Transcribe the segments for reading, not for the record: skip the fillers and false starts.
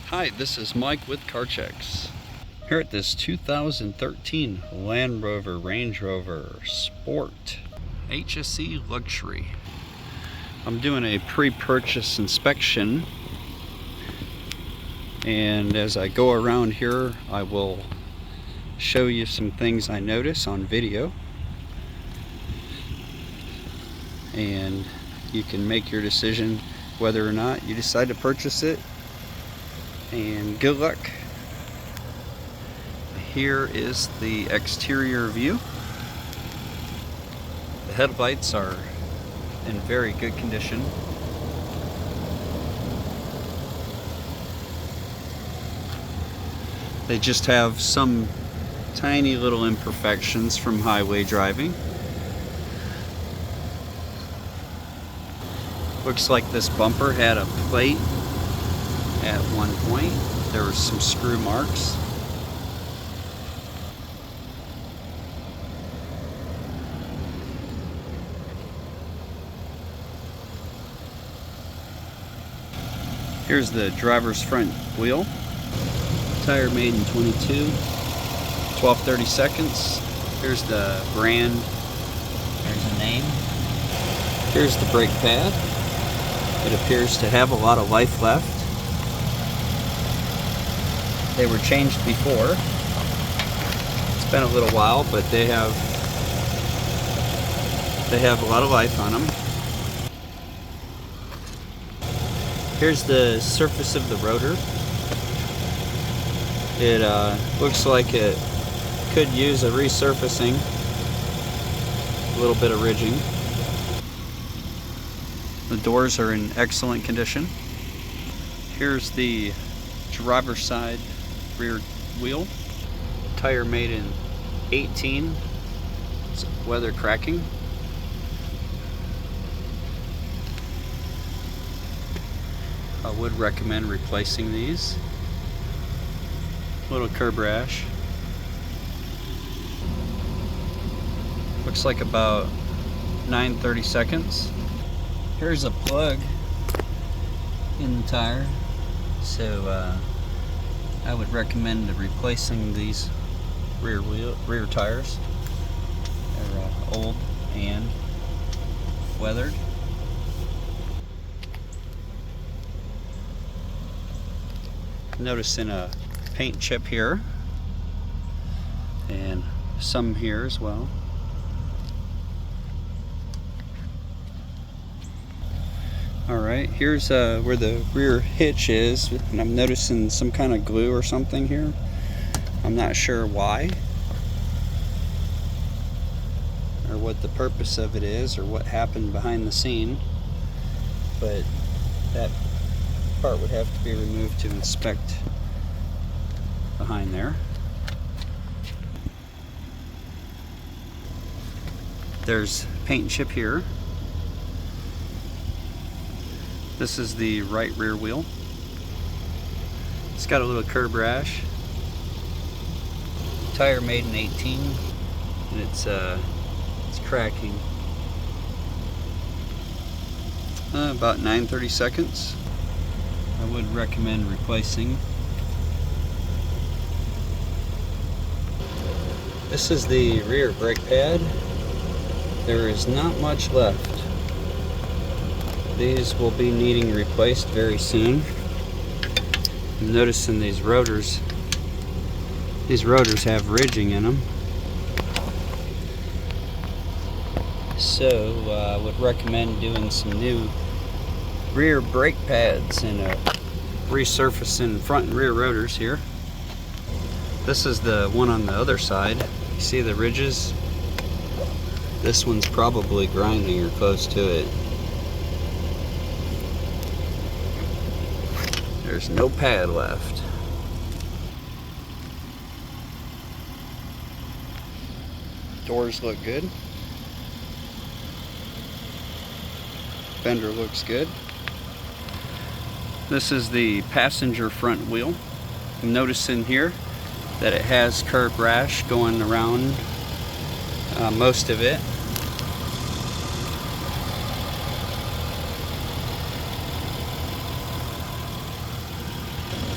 Hi, this is Mike with Car Checks. Here at this 2013 Landrover Range Rover Sport HSE Luxury. I'm doing a pre-purchase inspection, and as I go around here I will show you some things I notice on video, and you can make your decision whether or not you decide to purchase it. And good luck. Here is the exterior view. The headlights are in very good condition. They just have some tiny little imperfections from highway driving. Looks like this bumper had a plate at one point. There were some screw marks. Here's the driver's front wheel. Tire made in 22, 12/30 seconds. Here's the brand. There's a name. Here's the brake pad. It appears to have a lot of life left. They were changed before. It's been a little while, but they have a lot of life on them. Here's the surface of the rotor. It looks like it could use a resurfacing, a little bit of ridging. The doors are in excellent condition. Here's the driver's side rear wheel. Tire made in 18. It's weather cracking. I would recommend replacing these. Little curb rash. Looks like about 9/30 seconds. Here's a plug in the tire, so I would recommend replacing these rear tires. They're old and weathered. Noticing a paint chip here and some here as well. Alright, here's where the rear hitch is, and I'm noticing some kind of glue or something here. I'm not sure why, or what the purpose of it is, or what happened behind the scene, but that part would have to be removed to inspect behind there. There's paint chip here. This is the right rear wheel. It's got a little curb rash. Tire made in 18, and it's cracking. About 9/30 seconds. I would recommend replacing. This is the rear brake pad. There is not much left. These will be needing replaced very soon. I'm noticing these rotors have ridging in them. So I would recommend doing some new rear brake pads and resurfacing front and rear rotors here. This is the one on the other side. You see the ridges? This one's probably grinding or close to it. There's no pad left. Doors look good. Fender looks good. This is the passenger front wheel. I'm noticing here that it has curb rash going around most of it.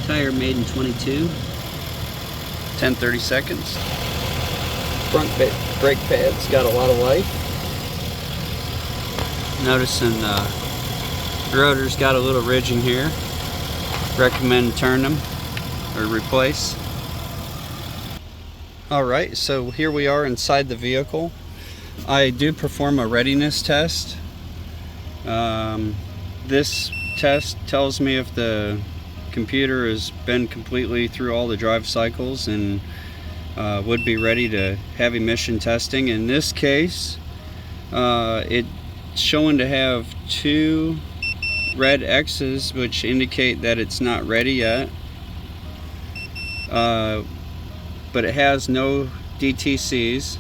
Tire made in 22. 10-30 seconds. Front brake pad's got a lot of life. Noticing the rotor's got a little ridge in here. Recommend turn them or replace. Alright, so here we are inside the vehicle. I do perform a readiness test. This test tells me if the computer has been completely through all the drive cycles and would be ready to heavy emission testing. In this case, it's showing to have 2 red X's, which indicate that it's not ready yet. But it has no DTCs,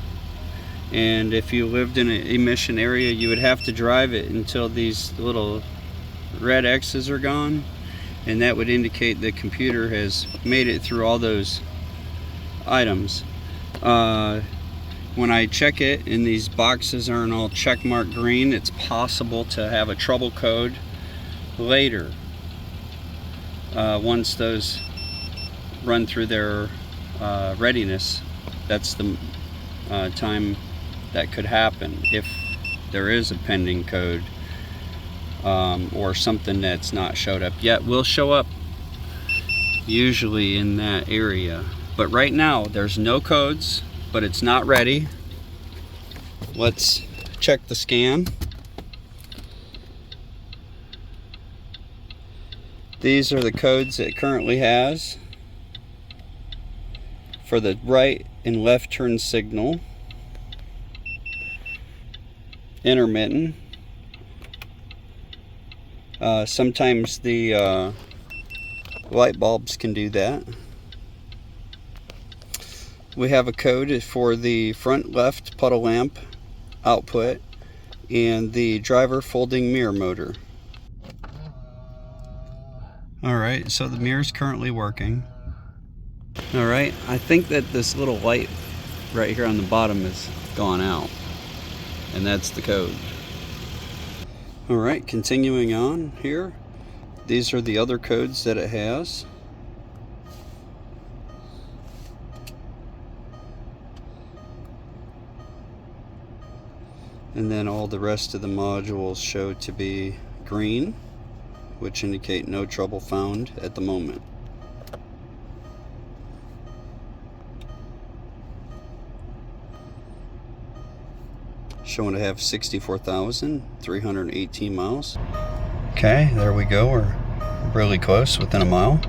and if you lived in an emission area, you would have to drive it until these little red X's are gone, and that would indicate the computer has made it through all those items. When I check it and these boxes aren't all check mark green, it's possible to have a trouble code later once those run through their readiness. That's the time that could happen if there is a pending code or something that's not showed up yet. Will show up usually in that area, but right now there's no codes, but it's not ready. Let's check the scan. These are the codes it currently has for the right and left turn signal, intermittent. Sometimes the light bulbs can do that. We have a code for the front left puddle lamp output and the driver folding mirror motor. Alright, so the mirror's currently working. Alright, I think that this little light right here on the bottom is gone out, and that's the code. Alright, continuing on here. These are the other codes that it has. And then all the rest of the modules show to be green, which indicate no trouble found at the moment. Showing to have 64,318 miles. Okay, there we go. We're really close, within a mile.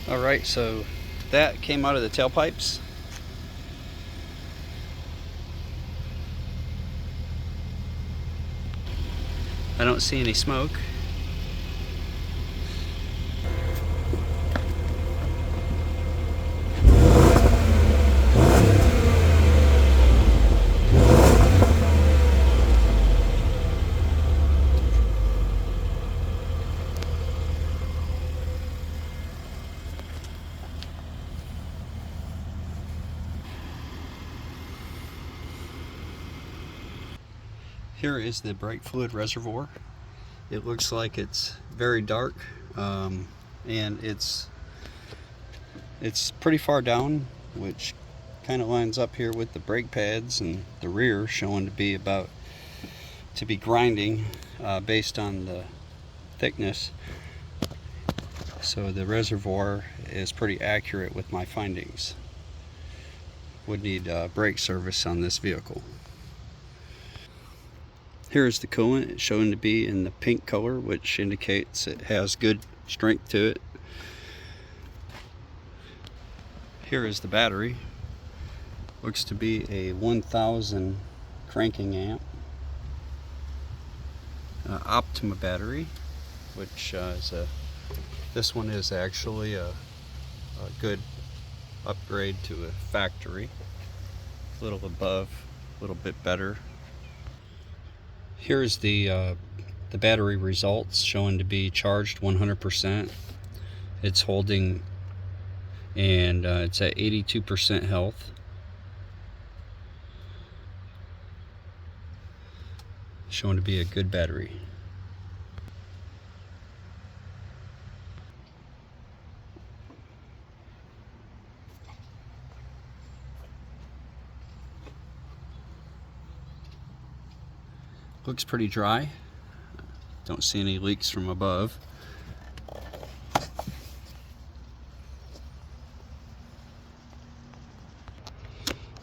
Alright, so that came out of the tailpipes. I don't see any smoke. Here is the brake fluid reservoir. It looks like it's very dark, and it's pretty far down, which kind of lines up here with the brake pads and the rear showing to be grinding based on the thickness. So the reservoir is pretty accurate with my findings. Would need brake service on this vehicle. Here is the coolant. It's shown to be in the pink color, which indicates it has good strength to it. Here is the battery. Looks to be a 1000 cranking amp Optima battery, which this one is actually a good upgrade to a factory. A little above, a little bit better. Here's the battery results, showing to be charged 100%. It's holding, and it's at 82% health. Shown to be a good battery. Looks pretty dry. Don't see any leaks from above.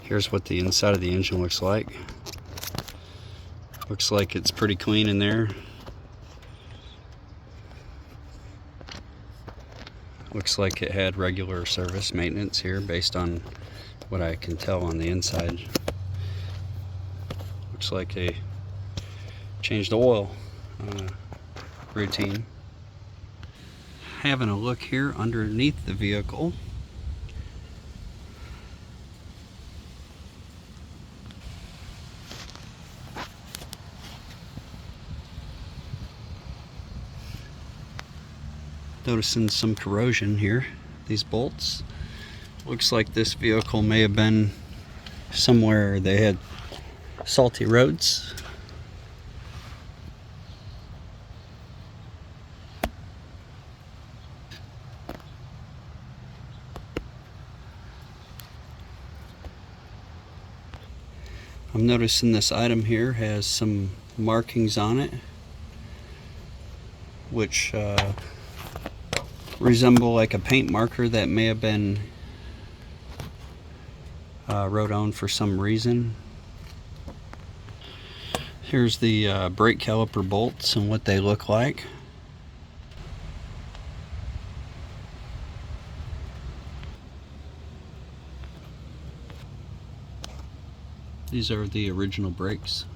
Here's what the inside of the engine looks like. Looks like it's pretty clean in there. Looks like it had regular service maintenance here based on what I can tell on the inside. Looks like they changed the oil routine. Having a look here underneath the vehicle. Noticing some corrosion here, these bolts. Looks like this vehicle may have been somewhere they had salty roads. I'm noticing this item here has some markings on it, which resemble like a paint marker that may have been wrote on for some reason. Here's the brake caliper bolts and what they look like. These are the original brakes.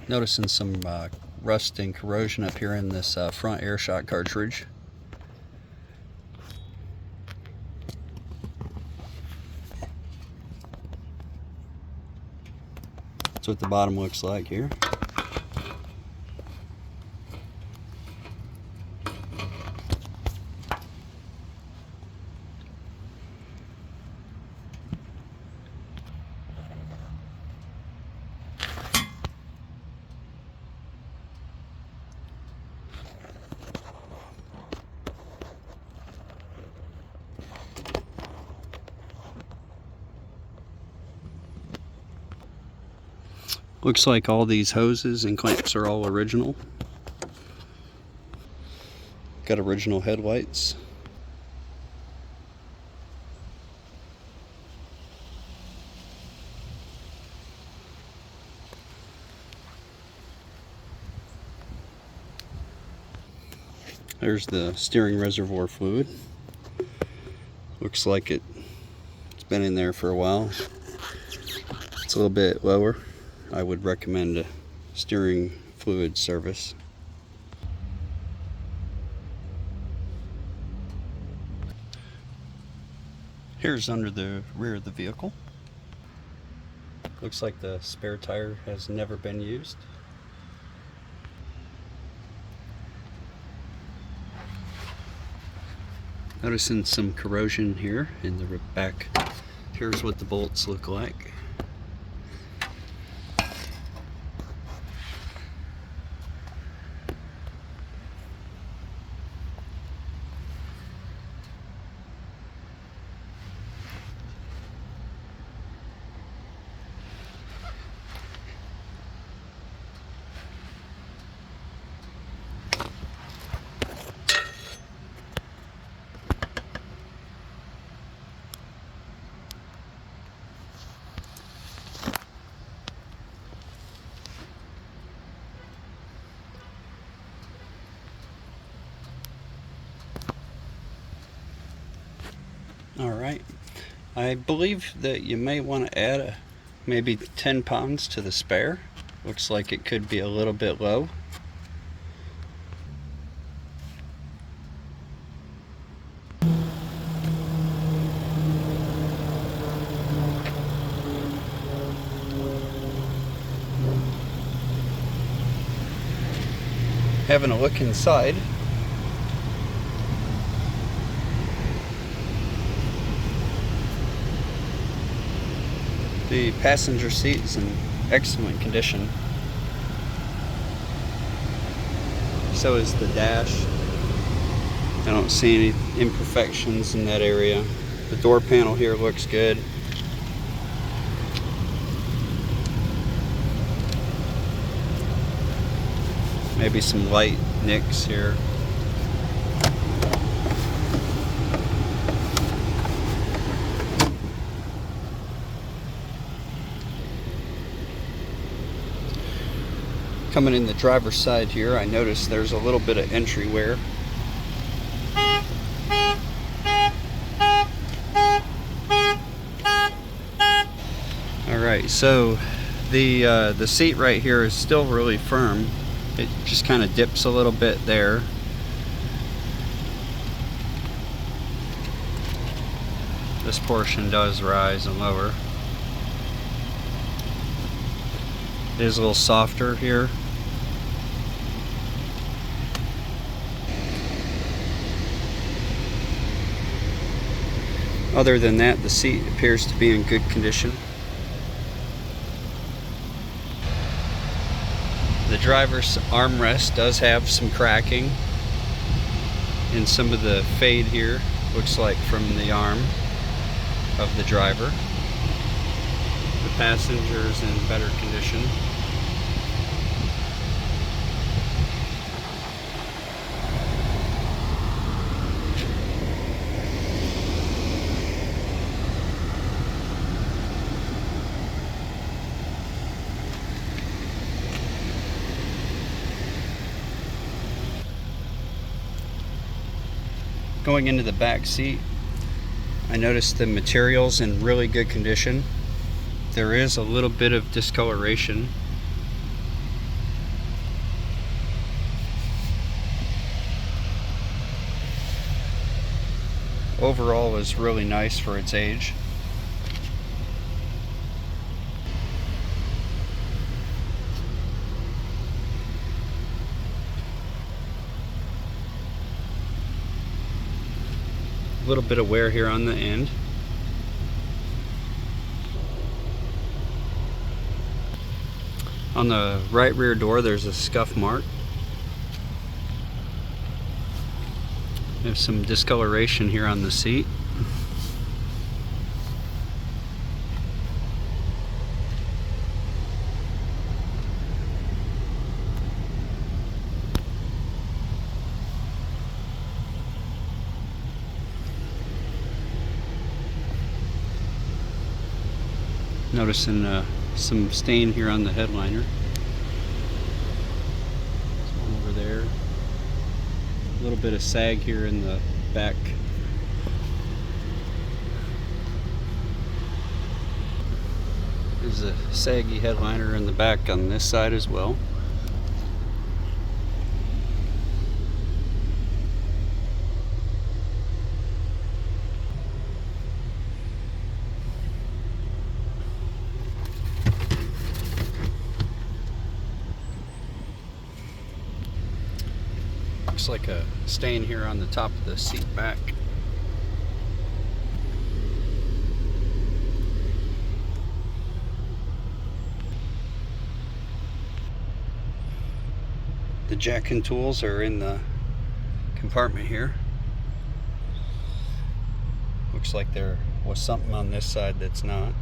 Noticing some rust and corrosion up here in this front air shock cartridge. That's what the bottom looks like here. Looks like all these hoses and clamps are all original. Got original headlights. There's the steering reservoir fluid. Looks like it's been in there for a while. It's a little bit lower. I would recommend a steering fluid service. Here's under the rear of the vehicle. Looks like the spare tire has never been used. Noticing some corrosion here in the back. Here's what the bolts look like. Alright, I believe that you may want to add maybe 10 pounds to the spare. Looks like it could be a little bit low. Having a look inside, the passenger seat is in excellent condition. So is the dash. I don't see any imperfections in that area. The door panel here looks good. Maybe some light nicks here. Coming in the driver's side here, I noticed there's a little bit of entry wear. Alright, so the seat right here is still really firm. It just kind of dips a little bit there. This portion does rise and lower. It is a little softer here. Other than that, the seat appears to be in good condition. The driver's armrest does have some cracking, and some of the fade here looks like from the arm of the driver. The passenger's in better condition. Going into the back seat, I noticed the material's in really good condition. There is a little bit of discoloration. Overall is really nice for its age. A little bit of wear here on the end. On the right rear door, there's a scuff mark. There's some discoloration here on the seat. Noticing some stain here on the headliner. There's one over there. A little bit of sag here in the back. There's a saggy headliner in the back on this side as well. Looks like a stain here on the top of the seat back. The jacking tools are in the compartment here. Looks like there was something on this side that's not.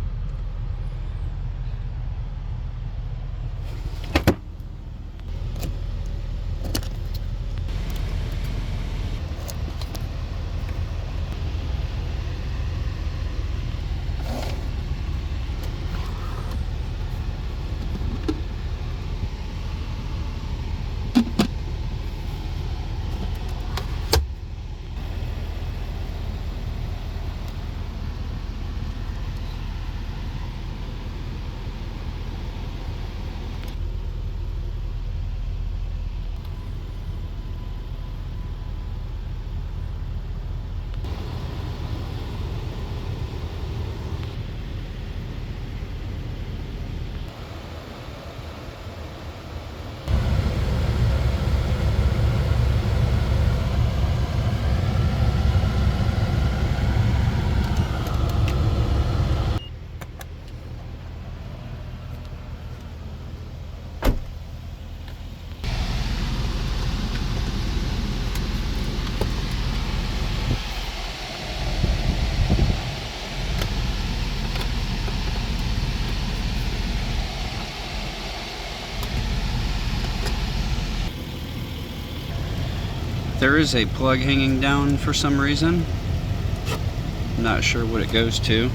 There is a plug hanging down for some reason. I'm not sure what it goes to.